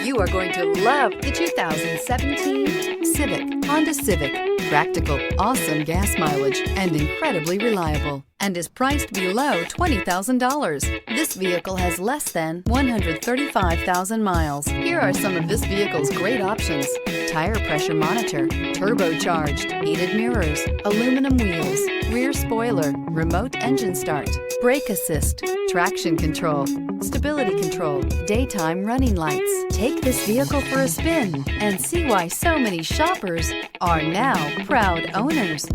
You are going to love the 2017 Civic, Honda Civic. Practical, awesome gas mileage, and incredibly reliable, and is priced below $20,000. This vehicle has less than 135,000 miles. Here are some of this vehicle's great options: tire pressure monitor, turbocharged, heated mirrors, aluminum wheels, rear spoiler, remote engine start, brake assist, traction control, stability control, daytime running lights. Take this vehicle for a spin and see why so many shoppers are now proud owners.